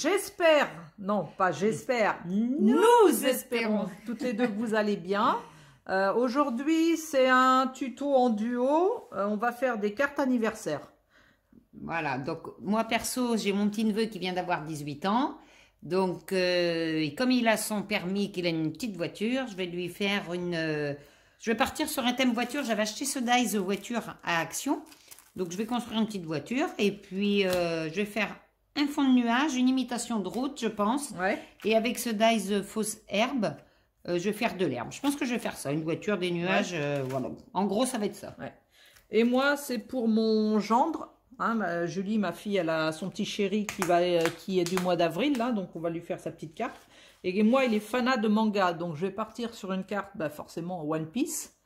j'espère, non pas j'espère, nous espérons toutes les deux que vous allez bien. Aujourd'hui, c'est un tuto en duo. On va faire des cartes anniversaires. Voilà, donc moi perso, j'ai mon petit neveu qui vient d'avoir 18 ans. Donc, et comme il a son permis, qu'il a une petite voiture, je vais lui faire une... je vais partir sur un thème voiture. J'avais acheté ce dies voiture à Action. Donc, je vais construire une petite voiture. Et puis, je vais faire un fond de nuage, une imitation de route, je pense. Ouais. Et avec ce dies fausse herbe, je vais faire de l'herbe. Je pense que je vais faire ça, une voiture, des nuages. Ouais. Voilà. En gros, ça va être ça. Ouais. Et moi, c'est pour mon gendre. Hein, Julie, ma fille, elle a son petit chéri qui est du mois d'avril, là, donc on va lui faire sa petite carte. Et moi, il est fanat de manga, donc je vais partir sur une carte, forcément One Piece.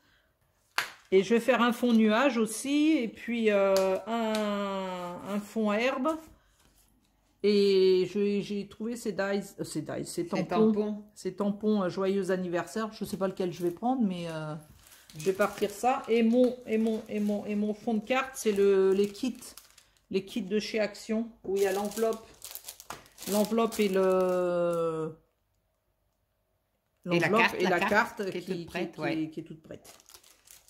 Et je vais faire un fond nuage aussi, et puis un fond herbe. Et j'ai trouvé ces tampons joyeux anniversaire. Je ne sais pas lequel je vais prendre, mais je vais partir ça. Et mon fond de carte, c'est les kits de chez Action, où il y a l'enveloppe et la carte qui est toute prête.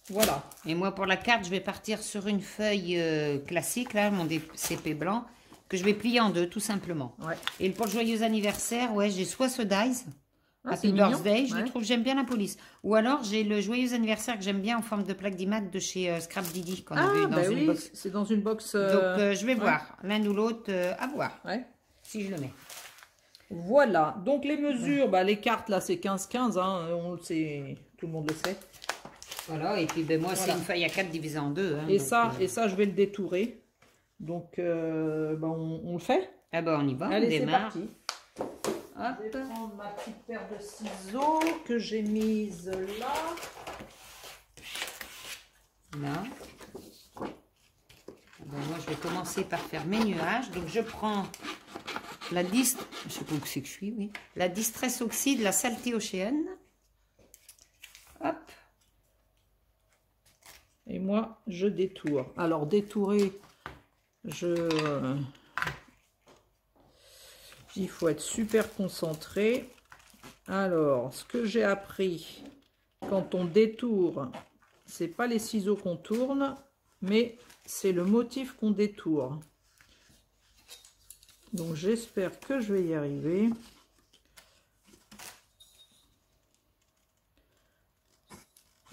Voilà. Et moi, pour la carte, je vais partir sur une feuille classique, là, mon CP blanc, que je vais plier en deux, tout simplement. Ouais. Et pour le joyeux anniversaire, ouais, j'ai soit ce dies, Happy mignon. Birthday, je le trouve, j'aime bien la police. Ou alors, j'ai le joyeux anniversaire que j'aime bien en forme de plaque d'imat de chez Scrap Didi, qu'on a vu dans une box. C'est dans une box. Donc, je vais voir, l'un ou l'autre, à voir, si je le mets. Voilà, donc les mesures, les cartes, là, c'est 15-15, hein, on le sait, tout le monde le sait. Voilà, et puis moi, c'est une feuille à 4 divisée en 2. Hein, et ça, je vais le détourer. Donc, on le fait. Ah bah, on y va, allez, on démarre. C'est parti. Hop. Je vais prendre ma petite paire de ciseaux que j'ai mise là. Là. Bon, moi, je vais commencer par faire mes nuages. Donc, je prends la je sais pas où c'est que je suis, oui. La Distress Oxide, la Salty Ocean. Hop. Et moi, je détourne. Alors, détourer, il faut être super concentré. Alors, ce que j'ai appris, quand on détourne, c'est pas les ciseaux qu'on tourne, mais c'est le motif qu'on détourne. Donc, j'espère que je vais y arriver.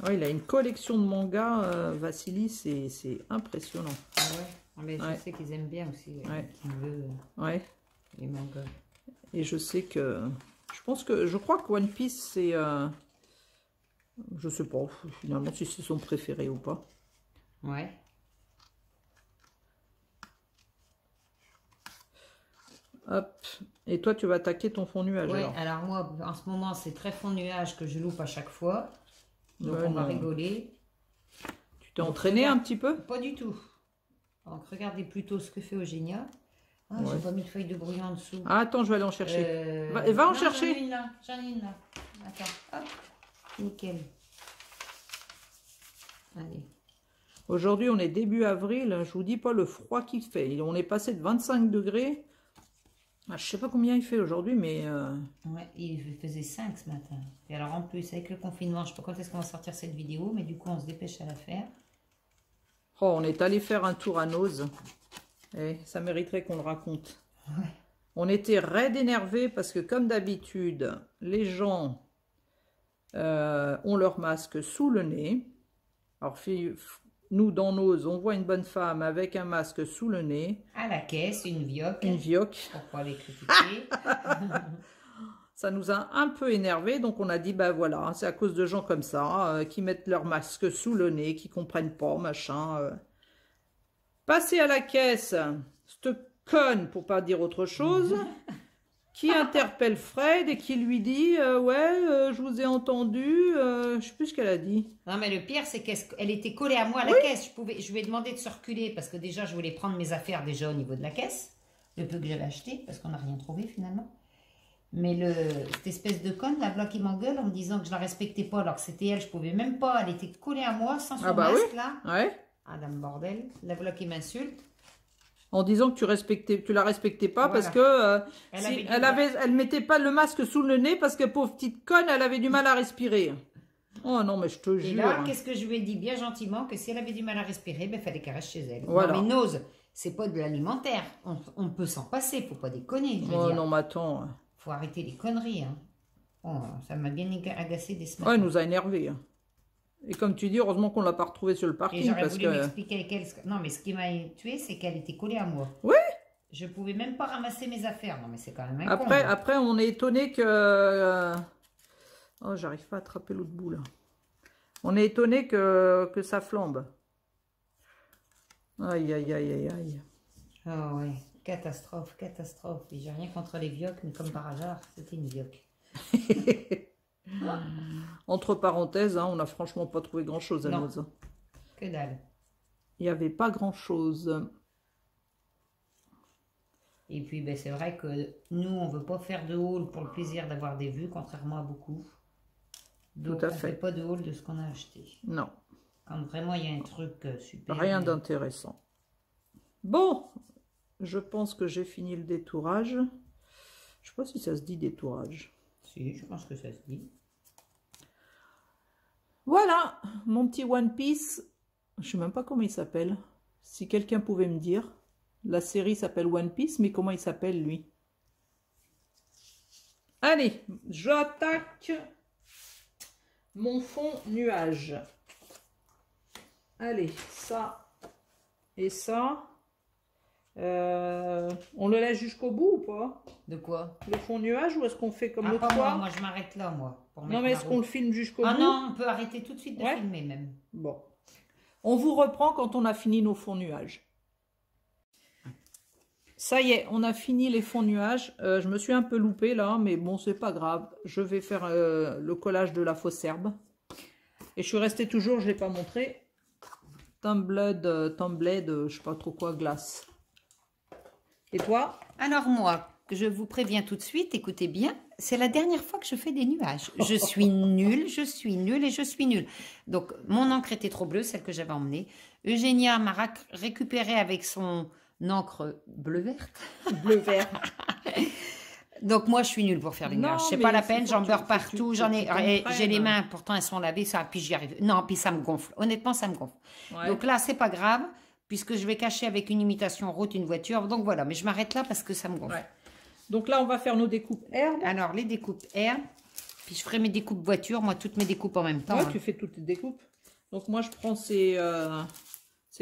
Oh, il a une collection de mangas, Vassili, c'est impressionnant. Ah ouais, mais je sais qu'ils aiment bien aussi les mangas. Et je sais que... Je crois que One Piece, c'est... je sais pas, finalement, si c'est son préféré ou pas. Ouais. Hop. Et toi, tu vas attaquer ton fond nuage. Oui, alors moi, en ce moment, c'est très fond nuage que je loupe à chaque fois. Donc, ouais, on va rigoler. Tu t'es entraîné un petit peu? Pas du tout. Donc, regardez plutôt ce que fait Eugénia. Ah, j'ai pas mis de feuille de brouillon en dessous. Ah, attends, je vais aller en chercher. Va en chercher. J'en ai une là. Attends, hop. Nickel. Allez. Aujourd'hui, on est début avril. Je vous dis pas le froid qu'il fait. On est passé de 25 degrés. Ah, je sais pas combien il fait aujourd'hui, mais... Ouais, il faisait 5 ce matin. Et alors, en plus, avec le confinement, je sais pas quand est-ce qu'on va sortir cette vidéo, mais du coup, on se dépêche à la faire. Oh, on est allé faire un tour à Nose. Et ça mériterait qu'on le raconte. Ouais. On était raide énervés parce que, comme d'habitude, les gens ont leur masque sous le nez. Alors, nous, dans Nose, on voit une bonne femme avec un masque sous le nez. À la caisse, une vioque. Une vioque. Pourquoi les critiquer? Ça nous a un peu énervé, donc on a dit, voilà, c'est à cause de gens comme ça, qui mettent leur masque sous le nez, qui comprennent pas, machin. Passer à la caisse, cette conne, pour pas dire autre chose, qui interpelle Fred et qui lui dit, je vous ai entendu, je sais plus ce qu'elle a dit. Non, mais le pire, c'est qu'elle était collée à moi à la caisse. Je lui ai demandé de se reculer, parce que déjà, je voulais prendre mes affaires déjà au niveau de la caisse, le peu que j'avais acheté, parce qu'on n'a rien trouvé finalement. Mais cette espèce de conne, la bloc qui m'engueule en me disant que je la respectais pas, alors que c'était elle, je pouvais même pas, elle était collée à moi sans son masque là. Ouais. Ah, dame bordel, la bloc qui m'insulte. en disant que tu la respectais pas Voilà. parce que Elle elle mettait pas le masque sous le nez parce que pauvre petite conne, elle avait du mal à respirer. Oh non, mais je te Et jure. là, qu'est-ce que je lui ai dit bien gentiment? Que si elle avait du mal à respirer, il fallait qu'elle reste chez elle. Voilà. Non, mais Nose, c'est pas de l'alimentaire. On peut s'en passer, faut pas déconner. Je veux Oh dire. non, mais attends. Faut arrêter les conneries. Hein. Oh, ça m'a bien agacé des semaines. Ouais, elle nous a énervés. Hein. Et comme tu dis, heureusement qu'on l'a pas retrouvée sur le Et parking j'aurais parce voulu que. m'expliquer avec elle. Non, mais ce qui m'a tué, c'est qu'elle était collée à moi. Oui. Je pouvais même pas ramasser mes affaires. Non, mais c'est quand même un Après, on est étonné que. Oh, j'arrive pas à attraper l'autre bout là. On est étonné que ça flambe. Aïe, aïe, aïe, aïe, aïe. Oh ouais, catastrophe, catastrophe. Et j'ai rien contre les vioques, mais comme par hasard, c'était une vioque. Entre parenthèses, hein, on n'a franchement pas trouvé grand-chose à Non. Nose. Que dalle. Il n'y avait pas grand-chose. Et puis, ben, c'est vrai que nous, on veut pas faire de haul pour le plaisir d'avoir des vues, contrairement à beaucoup. Donc, Tout à on fait. fait pas de haul de ce qu'on a acheté. Non, Quand vraiment, il y a un truc super. rien d'intéressant. Bon, je pense que j'ai fini le détourage. Je sais pas si ça se dit détourage. Si, je pense que ça se dit. Voilà, mon petit One Piece. Je sais même pas comment il s'appelle. Si quelqu'un pouvait me dire. La série s'appelle One Piece, mais comment il s'appelle lui? Allez, j'attaque mon fond nuage. Allez, ça et ça. On le laisse jusqu'au bout ou pas? De quoi? Le fond nuage ou est-ce qu'on fait comme Ah, l'autre pas moi, fois? moi je m'arrête là, moi. Pour Non, mettre mais ma est-ce qu'on roue. le filme jusqu'au Ah bout? non, on peut arrêter tout de suite de Ouais. filmer même. Bon. On vous reprend quand on a fini nos fonds nuages. Ça y est, on a fini les fonds nuages. Je me suis un peu loupée là, mais bon, c'est pas grave. Je vais faire le collage de la fausse herbe. Et je suis restée toujours, je ne l'ai pas montré. Tumblead, je sais pas trop quoi, glace. Et toi? Alors moi, je vous préviens tout de suite, écoutez bien, c'est la dernière fois que je fais des nuages. Je suis nulle, je suis nulle et je suis nulle. Donc mon encre était trop bleue, celle que j'avais emmenée. Eugénia m'a récupéré avec son encre bleu-verte. Bleu-vert. Donc moi je suis nulle pour faire les Non, nuages. C'est mais pas la c'est peine, faut j'en que beurre tu- partout, faut j'en que ai, tu comprennes. j'ai les mains, pourtant elles sont lavées, ça, puis j'y arrive. Non, puis ça me gonfle. Honnêtement, ça me gonfle. Ouais. Donc là, c'est pas grave, puisque je vais cacher avec une imitation route une voiture. Donc voilà, mais je m'arrête là parce que ça me gonfle. Ouais. Donc là, on va faire nos découpes herbes. Alors les découpes herbes, puis je ferai mes découpes voiture, moi toutes mes découpes en même temps. Ouais, hein. tu fais toutes les découpes. Donc moi, je prends c'est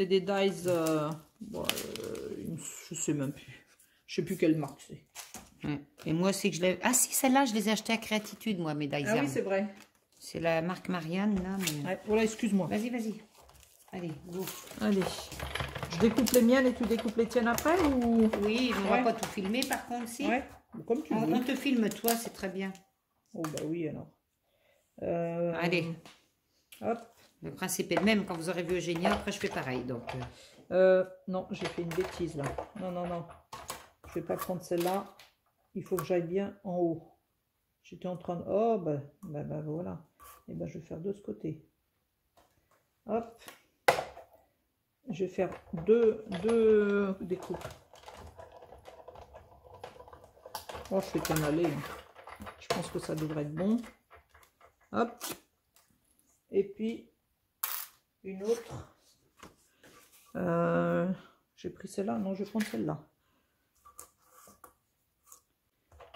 des dies, je sais même plus. Je sais plus quelle marque c'est. Ouais. Et moi c'est que je l'ai... Ah si, celle-là, je les ai achetées à Créatitude, moi, mes dies Ah oui, herbes. c'est vrai. C'est la marque Marianne, là. Mais... Ouais, voilà, excuse-moi. Vas-y, vas-y. Allez, go. Allez. Je découpe les miennes et tu découpes les tiennes après ou... Oui, on Ouais. va pas tout filmer, par contre, si. Ouais, comme tu veux. On te filme, toi, c'est très bien. Oh bah oui, alors. Allez. Hop. Le principe est le même. Quand vous aurez vu Eugénia, après je fais pareil. Donc, Non, j'ai fait une bêtise là. Non, non, non. Je vais pas prendre celle-là. Il faut que j'aille bien en haut. J'étais en train de... Oh, bah voilà. Et ben je vais faire de ce côté. Hop. Je vais faire deux découpes. Oh, je fais qu'un aller. Je pense que ça devrait être bon. Hop. Et puis, une autre. J'ai pris celle-là. Non, je vais prendre celle-là.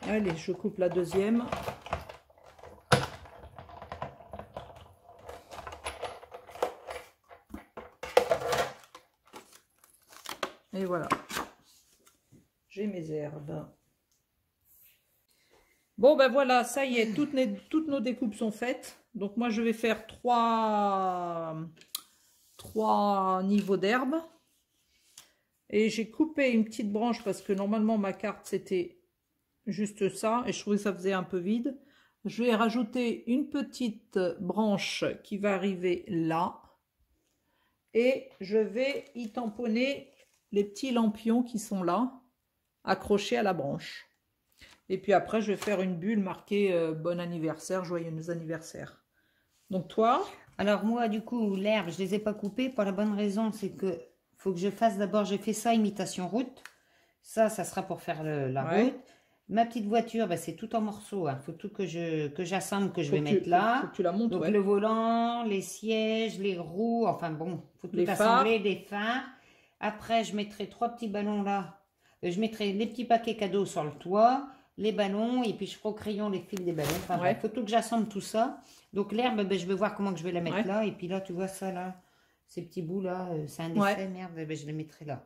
Allez, je coupe la deuxième. Et voilà. J'ai mes herbes. Bon, ben voilà, ça y est, toutes nos découpes sont faites. Donc moi, je vais faire trois niveaux d'herbes. Et j'ai coupé une petite branche parce que normalement, ma carte, c'était juste ça. Et je trouvais que ça faisait un peu vide. Je vais rajouter une petite branche qui va arriver là. Et je vais y tamponner les petits lampions qui sont là, accrochés à la branche. Et puis après, je vais faire une bulle marquée bon anniversaire, joyeux anniversaire. Donc toi? alors moi, du coup, l'herbe, je les ai pas coupées pour la bonne raison, c'est que faut que je fasse d'abord, j'ai fait ça, imitation route. Ça sera pour faire la route. Ma petite voiture, bah, c'est tout en morceaux. Il faut tout que j'assemble, que je vais mettre là. Faut que tu la montes, donc le volant, les sièges, les roues, enfin bon, faut tout assembler, des phares. Après, je mettrai 3 petits ballons là. Je mettrai les petits paquets cadeaux sur le toit, les ballons, et puis je ferai au crayon les fils des ballons. Enfin, il faut tout que j'assemble tout ça. Donc l'herbe, ben, je vais voir comment que je vais la mettre là. Et puis là, tu vois ça là, ces petits bouts là, c'est un essai, merde, ben, je les mettrai là.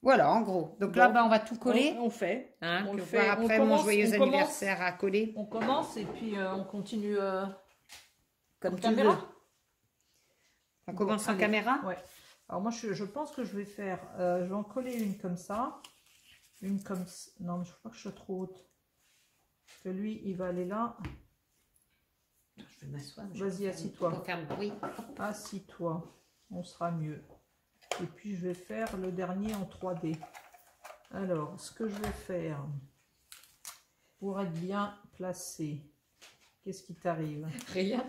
Voilà, en gros. Donc là, ben, on va tout coller. On fait. Hein, on le fait. voir après mon joyeux anniversaire à coller. On commence et puis on continue comme tu veux. On commence en caméra. Ouais. Alors moi, je pense que je vais faire, je vais en coller une comme ça, une comme ça. Non, mais je crois que je suis trop haute. Parce que lui, il va aller là. Je vais m'asseoir. Vas-y, assis-toi. Pour faire le bruit. Assis-toi, on sera mieux. Et puis, je vais faire le dernier en 3D. Alors, ce que je vais faire, pour être bien placé, qu'est-ce qui t'arrive? Rien.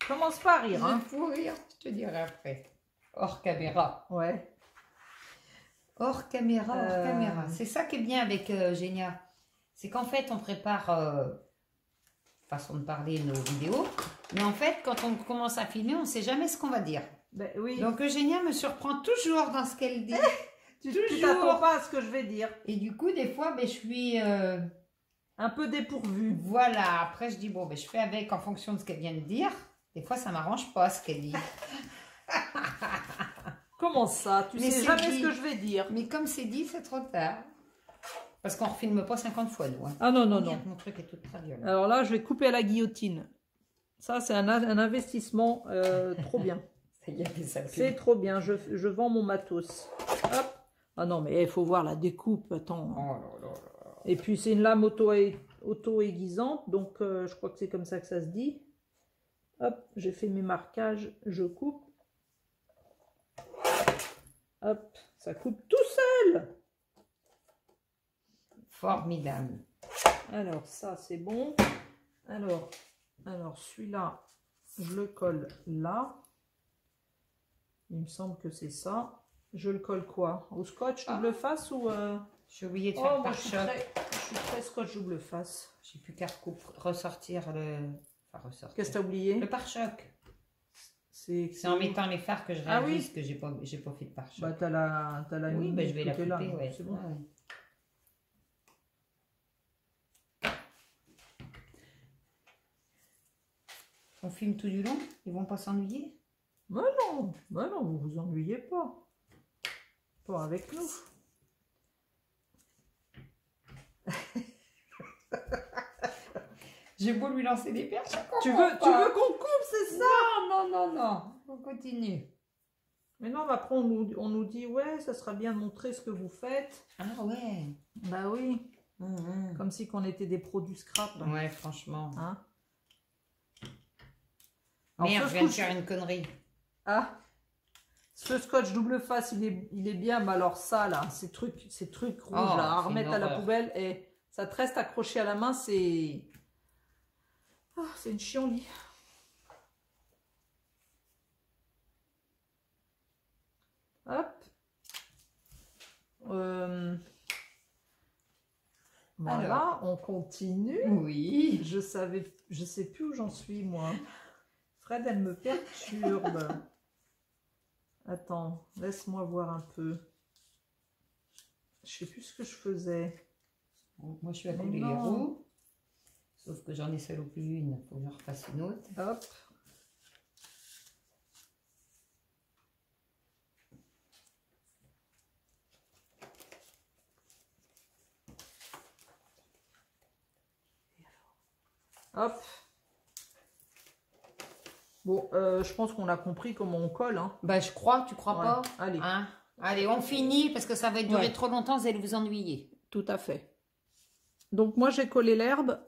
Commence pas à rire. Hein. Pour rire, je te dirai après. Hors caméra. Ouais. Hors caméra, hors caméra. C'est ça qui est bien avec Génia. C'est qu'en fait, on prépare, façon de parler, nos vidéos. Mais en fait, quand on commence à filmer, on ne sait jamais ce qu'on va dire. Ben, oui. Donc Eugénia me surprend toujours dans ce qu'elle dit. Tu t'attends pas à ce que je vais dire. Et du coup, des fois, ben, je suis un peu dépourvue. Voilà. Après, je dis, bon, ben, je fais avec en fonction de ce qu'elle vient de dire. Des fois, ça m'arrange pas ce qu'elle dit. Comment ça? Tu sais jamais ce que je vais dire. Mais comme c'est dit, c'est trop tard. Parce qu'on ne refilme pas 50 fois, nous. Hein. Ah non, non, non. Mon truc est tout très violent. Alors là, je vais couper à la guillotine. Ça, c'est un investissement trop bien. C'est trop bien. Je vends mon matos. Hop. Ah non, mais il faut voir la découpe. Attends. Oh là là là. Et puis, c'est une lame auto-aiguisante. Donc, je crois que c'est comme ça que ça se dit. Hop, j'ai fait mes marquages. Je coupe. Hop, ça coupe tout seul. Formidable. Alors, ça, c'est bon. Alors celui-là, je le colle là. Il me semble que c'est ça. Je le colle quoi? Au scotch double face ou... J'ai oublié de faire par choc. Je suis très scotch double face. J'ai plus qu'à ressortir le... Enfin, ressortir. Qu'est-ce que tu as oublié? Le pare-choc. C'est en mettant les phares que je réalise que j'ai pas fait de pare-choc. Bah, t'as la oui, bah, je vais la couper, là, ouais. C'est bon. Ouais. On filme tout du long? Ils vont pas s'ennuyer? Bah non, vous vous ennuyez pas. Pas avec nous. J'ai beau lui lancer des perches. Tu veux qu'on coupe, c'est ça? Non. On continue. Mais non, après on nous dit ouais, ça sera bien de montrer ce que vous faites. Ah ouais. Bah oui. Comme si qu'on était des pros du scrap. Ouais, franchement. Hein? Merde, je viens de faire une connerie. Ah, ce scotch double face, il est bien, mais alors ça là, ces trucs rouges là, à remettre à la poubelle et ça te reste accroché à la main, c'est une chienlit. Hop. Voilà, alors, on continue. Oui. Je sais plus où j'en suis moi. Fred, elle me perturbe. Attends, laisse-moi voir un peu. Je sais plus ce que je faisais. Moi, je suis à coller les roues. Sauf que j'en ai salopé une. Il faut que j'en refasse une autre. Hop. Hop. Bon, je pense qu'on a compris comment on colle. Hein. Bah, je crois, tu crois pas? Allez. Hein? Allez, on finit parce que ça va durer trop longtemps, vous allez vous ennuyer. Tout à fait. Donc, moi, j'ai collé l'herbe.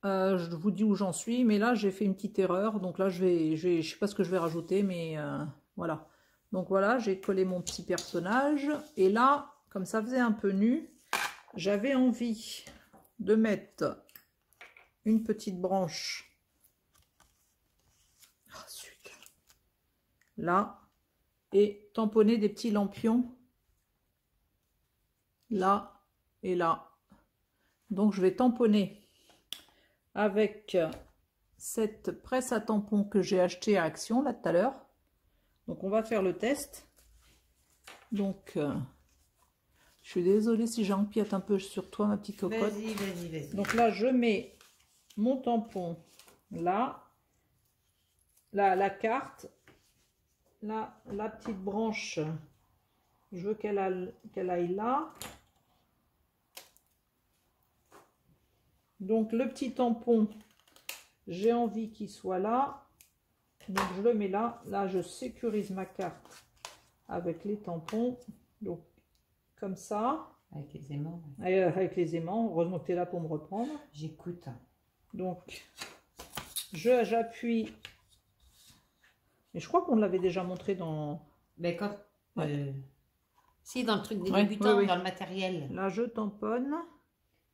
Je vous dis où j'en suis, mais là, j'ai fait une petite erreur. Donc là, je sais pas ce que je vais rajouter, mais voilà. Donc voilà, j'ai collé mon petit personnage. Et là, comme ça faisait un peu nu, j'avais envie de mettre une petite branche là, et tamponner des petits lampions là et là. Donc je vais tamponner avec cette presse à tampons que j'ai acheté à Action là tout à l'heure. Donc on va faire le test. Donc je suis désolée si j'empiète un peu sur toi ma petite cocotte. Vas-y, vas-y, vas-y. Donc là je mets mon tampon là, la carte, là, la petite branche, je veux qu'elle aille là. Donc le petit tampon, j'ai envie qu'il soit là, donc je le mets là. Là je sécurise ma carte avec les tampons, donc comme ça. Avec les aimants. Avec les aimants, heureusement que tu es là pour me reprendre. J'écoute. Donc j'appuie, mais je crois qu'on l'avait déjà montré dans... Mais quand... si, dans le truc des Ouais, débutants, oui. dans le matériel. Là je tamponne.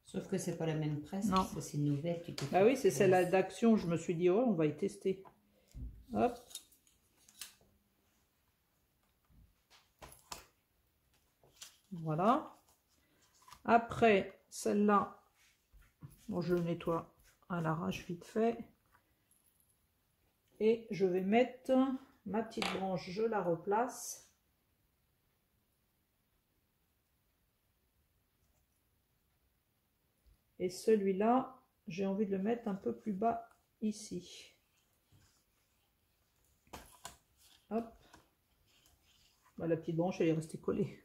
Sauf que c'est pas la même presse. Non. Ça, c'est une nouvelle. Ah oui, c'est celle-là d'Action. Je me suis dit, oh, on va y tester. Hop. Voilà. Après, celle-là, bon, je le nettoie à l'arrache vite fait. Et je vais mettre ma petite branche, je la replace. Et celui-là, j'ai envie de le mettre un peu plus bas ici. Hop. Bah, la petite branche, elle est restée collée.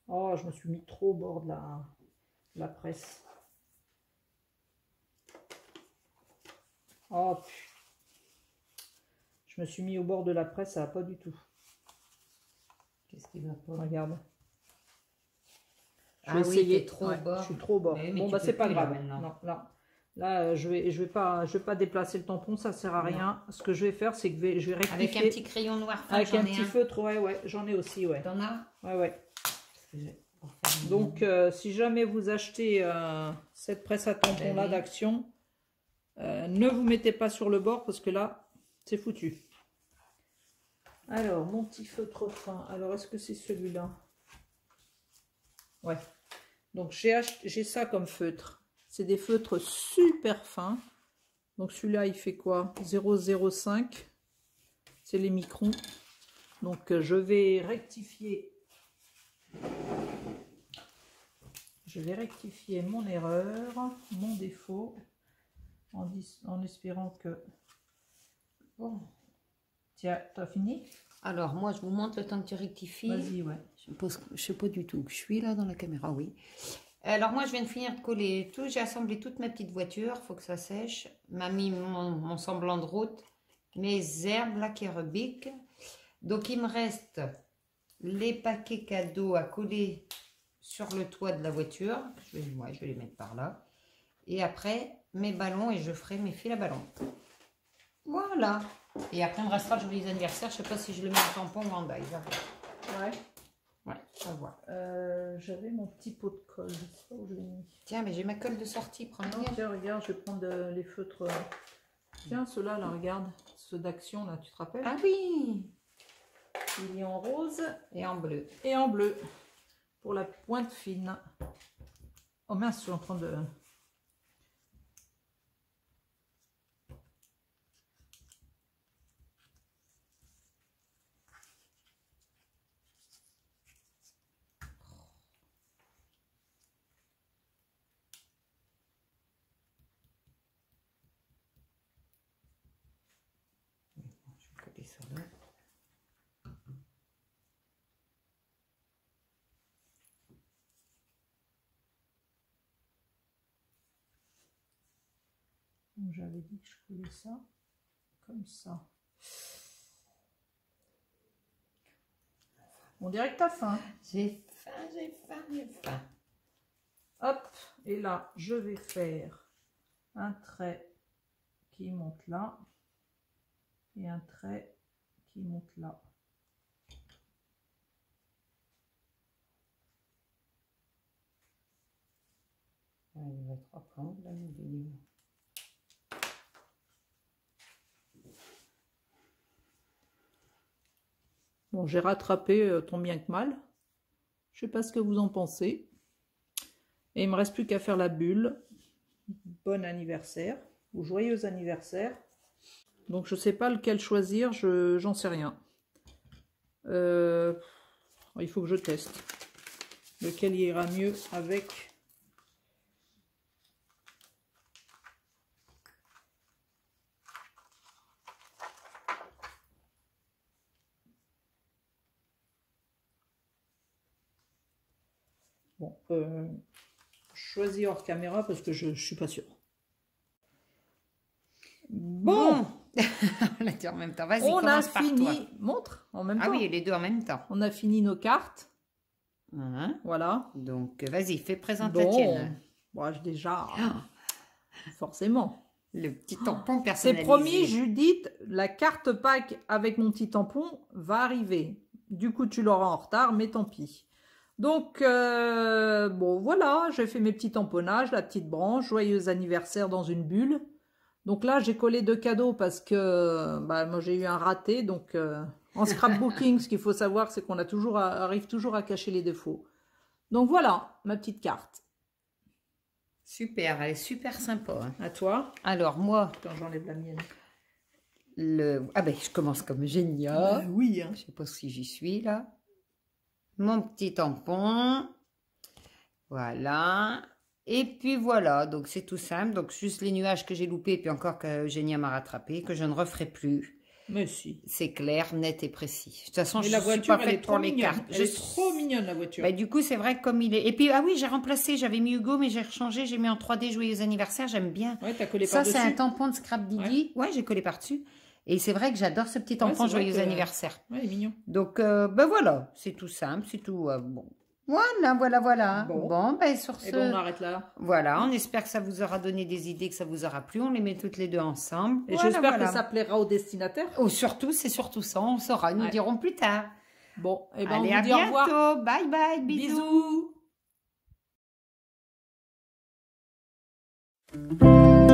Oh, je me suis mis trop au bord de la presse. Oh, je me suis mis au bord de la presse, ça va pas du tout. Qu'est-ce qui va pas? Regarde. Je Ah vais essayer. oui, t'es trop au bord. Je suis trop au bord. Mais bon, tu bah peux c'est pas plus, grave. là, maintenant. Non, là, je vais pas déplacer le tampon, ça sert à rien. Ce que je vais faire, c'est que je vais rectifier. Avec un petit crayon noir fin, avec un j'en ai petit feutre, ouais, j'en ai aussi, ouais. T'en as? Ouais. Pour faire une- Donc, si jamais vous achetez cette presse à tampon là oui. d'Action, ne vous mettez pas sur le bord parce que là, c'est foutu. Alors, mon petit feutre fin. Alors, est-ce que c'est celui-là? Ouais. Donc, j'ai ça comme feutre. C'est des feutres super fins. Donc, celui-là, il fait quoi? 0,05. C'est les microns. Donc, je vais rectifier. Je vais rectifier mon erreur, mon défaut, en espérant que... Bon. Tiens, t'as fini? Alors, moi, je vous montre le temps que tu rectifies. Vas-y, ouais. Je sais pas du tout où je suis là dans la caméra, oui. Alors, moi, je viens de finir de coller tout. J'ai assemblé toute ma petite voiture. Il faut que ça sèche. M'a mis mon semblant de route. Mes herbes, là, qui rebiquent. Donc, il me reste les paquets cadeaux à coller sur le toit de la voiture. Je vais les mettre par là. Et après, mes ballons et je ferai mes fils à ballon. Voilà. Et après, il me restera le joyeux anniversaire. Je sais pas si je le mets en tampon ou en die. Ouais. Ouais, on va voir. J'avais mon petit pot de colle. Je sais pas où je l'ai mis. Tiens, mais j'ai ma colle de sortie. Prends Non, tiens, regarde, je vais prendre les feutres. Tiens, ceux-là, là, regarde. Ceux d'Action, là, tu te rappelles? Ah oui. Il est en rose Et en bleu. et en bleu. Pour la pointe fine. Oh mince, je suis en train de... Je vais coller ça là. J'avais dit que je coulais ça comme ça. On dirait que t'as faim. J'ai faim, j'ai faim, j'ai faim. Hop, et là, je vais faire un trait qui monte là et un trait qui monte là. Il va être prendre la vidéo. Bon, j'ai rattrapé tant bien que mal. Je sais pas ce que vous en pensez. Et il me reste plus qu'à faire la bulle. Bon anniversaire ou joyeux anniversaire. Donc je sais pas lequel choisir, j'en sais rien. Il faut que je teste. Lequel ira mieux avec... Bon, choisis hors caméra parce que je suis pas sûre. Bon, On l'a dit en même temps. Vas-y, on a commence par toi. fini. Montre en même temps. Ah oui, les deux en même temps. On a fini nos cartes. Hein? Voilà. Donc, vas-y, fais présenter la Bon, tienne. bon, déjà, forcément. Le petit tampon C'est personnalisé. promis, Judith, la carte pack avec mon petit tampon va arriver. Du coup, tu l'auras en retard, mais tant pis. Donc, bon, voilà, j'ai fait mes petits tamponnages, la petite branche, joyeux anniversaire dans une bulle. Donc là, j'ai collé 2 cadeaux parce que bah, moi, j'ai eu un raté. Donc, en scrapbooking, ce qu'il faut savoir, c'est qu'on arrive toujours à cacher les défauts. Donc voilà, ma petite carte. Super, elle est super sympa. Hein. À toi. Alors, moi, Quand j'enlève la mienne. ah ben, je commence comme Génia. Oui. Hein. Je sais pas si j'y suis là. Mon petit tampon. Voilà. Et puis voilà, donc c'est tout simple. Donc juste les nuages que j'ai loupés, puis encore que Génia m'a rattrapé, que je ne referai plus. Mais si. C'est clair, net et précis. De toute façon, Mais je la suis voiture, pas elle est faite trop pour les mignonne. cartes. Elle est trop mignonne, la voiture. Bah, du coup, c'est vrai que comme il est... Et puis, ah oui, j'ai remplacé, j'avais mis Hugo, mais j'ai rechangé, j'ai mis en 3D Joyeux anniversaire, j'aime bien. Ouais, t'as collé Ça, par-dessus. c'est un tampon de Scrap Didi. Ouais, j'ai collé par-dessus. Et c'est vrai que j'adore ce petit tampon c'est vrai Joyeux que- anniversaire. Ouais, il est mignon. Donc, ben voilà, c'est tout simple, c'est tout... bon. Voilà. Bon. Bon, ben sur Et ce... ben, on arrête là. Voilà, on espère que ça vous aura donné des idées, que ça vous aura plu. On les met toutes les deux ensemble. Et Voilà, j'espère voilà. que ça plaira au destinataire. Oh, surtout, c'est surtout ça, on saura, nous Ouais. dirons plus tard. Bon, et ben, Allez, on à vous dit au revoir. bientôt. Bye bye, bisous. Bisous.